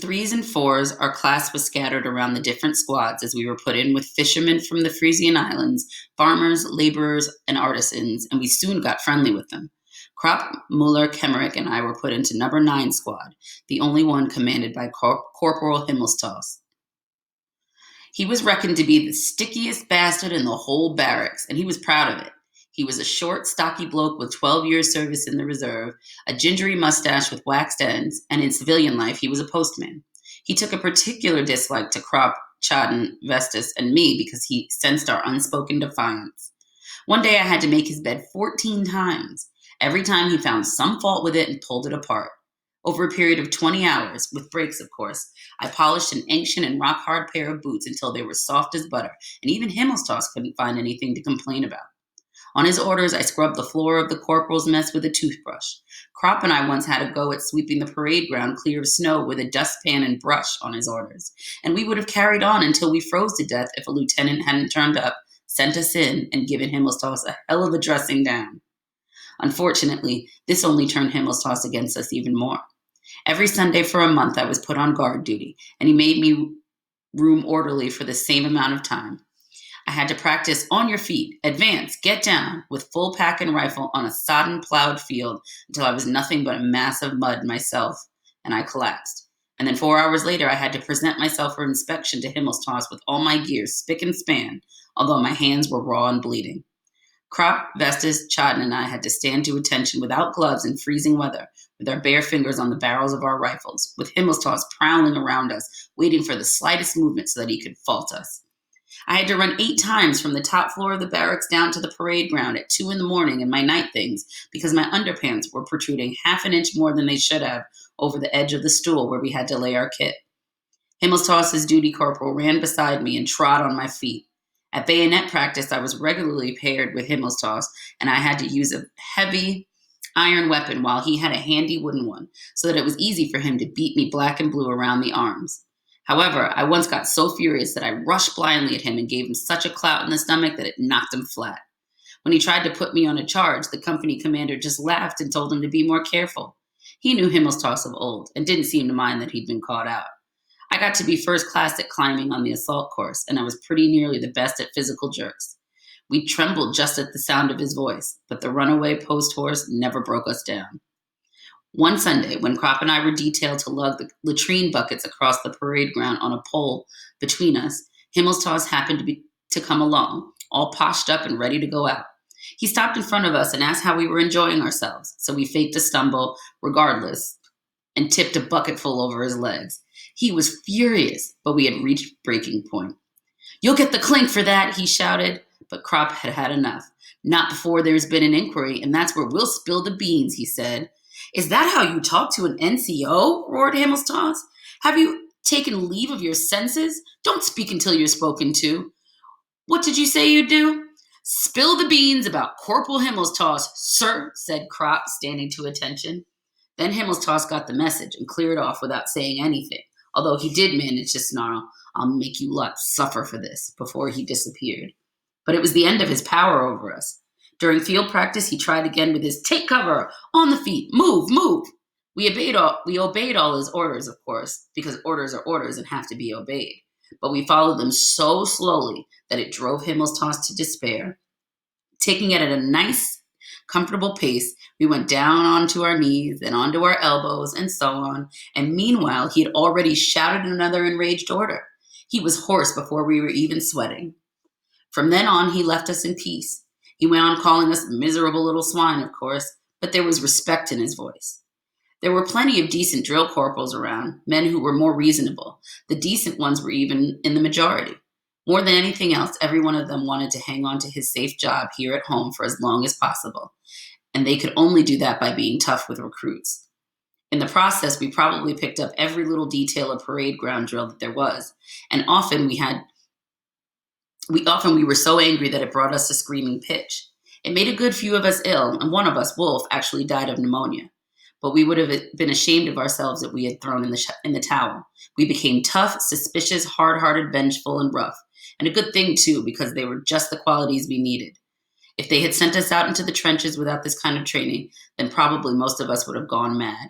threes and fours, our class was scattered around the different squads as we were put in with fishermen from the Frisian Islands, farmers, laborers, and artisans, and we soon got friendly with them. Krop, Muller, Kemmerich, and I were put into number 9 squad, the only one commanded by Corporal Himmelstoss. He was reckoned to be the stickiest bastard in the whole barracks, and he was proud of it. He was a short, stocky bloke with 12 years' service in the reserve, a gingery mustache with waxed ends, and in civilian life he was a postman. He took a particular dislike to Krop, Chaden, Vestas, and me because he sensed our unspoken defiance. One day I had to make his bed 14 times. Every time he found some fault with it and pulled it apart. Over a period of 20 hours, with breaks of course, I polished an ancient and rock-hard pair of boots until they were soft as butter, and even Himmelstoss couldn't find anything to complain about. On his orders, I scrubbed the floor of the corporal's mess with a toothbrush. Krop and I once had a go at sweeping the parade ground clear of snow with a dustpan and brush on his orders, and we would have carried on until we froze to death if a lieutenant hadn't turned up, sent us in, and given Himmelstoss a hell of a dressing down. Unfortunately, this only turned Himmelstoss against us even more. Every Sunday for a month I was put on guard duty, and he made me room orderly for the same amount of time. I had to practice on your feet, advance, get down, with full pack and rifle on a sodden plowed field until I was nothing but a mass of mud myself, and I collapsed. And then 4 hours later, I had to present myself for inspection to Himmelstoss with all my gear spick and span, although my hands were raw and bleeding. Krop, Vestas, Chaden, and I had to stand to attention without gloves in freezing weather, with our bare fingers on the barrels of our rifles, with Himmelstoss prowling around us, waiting for the slightest movement so that he could fault us. I had to run 8 times from the top floor of the barracks down to the parade ground at 2 a.m. in my night things because my underpants were protruding half an inch more than they should have over the edge of the stool where we had to lay our kit. Himmelstoss's duty corporal ran beside me and trod on my feet. At bayonet practice, I was regularly paired with Himmelstoss, and I had to use a heavy iron weapon while he had a handy wooden one, so that it was easy for him to beat me black and blue around the arms. However, I once got so furious that I rushed blindly at him and gave him such a clout in the stomach that it knocked him flat. When he tried to put me on a charge, the company commander just laughed and told him to be more careful. He knew Himmelstoss of old and didn't seem to mind that he'd been caught out. I got to be first class at climbing on the assault course, and I was pretty nearly the best at physical jerks. We trembled just at the sound of his voice, but the runaway post horse never broke us down. One Sunday, when Krop and I were detailed to lug the latrine buckets across the parade ground on a pole between us, Himmelstoss happened to come along, all poshed up and ready to go out. He stopped in front of us and asked how we were enjoying ourselves, so we faked a stumble, regardless, and tipped a bucketful over his legs. He was furious, but we had reached breaking point. "You'll get the clink for that," he shouted, but Krop had had enough. "Not before there's been an inquiry, and that's where we'll spill the beans," he said. "Is that how you talk to an NCO?" roared Himmelstoss. "Have you taken leave of your senses? Don't speak until you're spoken to. What did you say you'd do?" "Spill the beans about Corporal Himmelstoss, sir," said Krop, standing to attention. Then Himmelstoss got the message and cleared off without saying anything, although he did manage to snarl, "I'll make you lot suffer for this," before he disappeared. But it was the end of his power over us. During field practice, he tried again with his "Take cover! On the feet! Move! Move!" We obeyed all his orders, of course, because orders are orders and have to be obeyed. But we followed them so slowly that it drove Himmelstoss to despair. Taking it at a nice, comfortable pace, we went down onto our knees and onto our elbows and so on, and meanwhile he had already shouted another enraged order. He was hoarse before we were even sweating. From then on, he left us in peace. He went on calling us miserable little swine, of course, but there was respect in his voice. There were plenty of decent drill corporals around, men who were more reasonable. The decent ones were even in the majority. More than anything else, every one of them wanted to hang on to his safe job here at home for as long as possible, and they could only do that by being tough with recruits. In the process, we probably picked up every little detail of parade ground drill that there was, and often we were so angry that it brought us to screaming pitch. It made a good few of us ill, and one of us, Wolf, actually died of pneumonia. But we would have been ashamed of ourselves if we had thrown in the towel. We became tough, suspicious, hard-hearted, vengeful, and rough. And a good thing, too, because they were just the qualities we needed. If they had sent us out into the trenches without this kind of training, then probably most of us would have gone mad.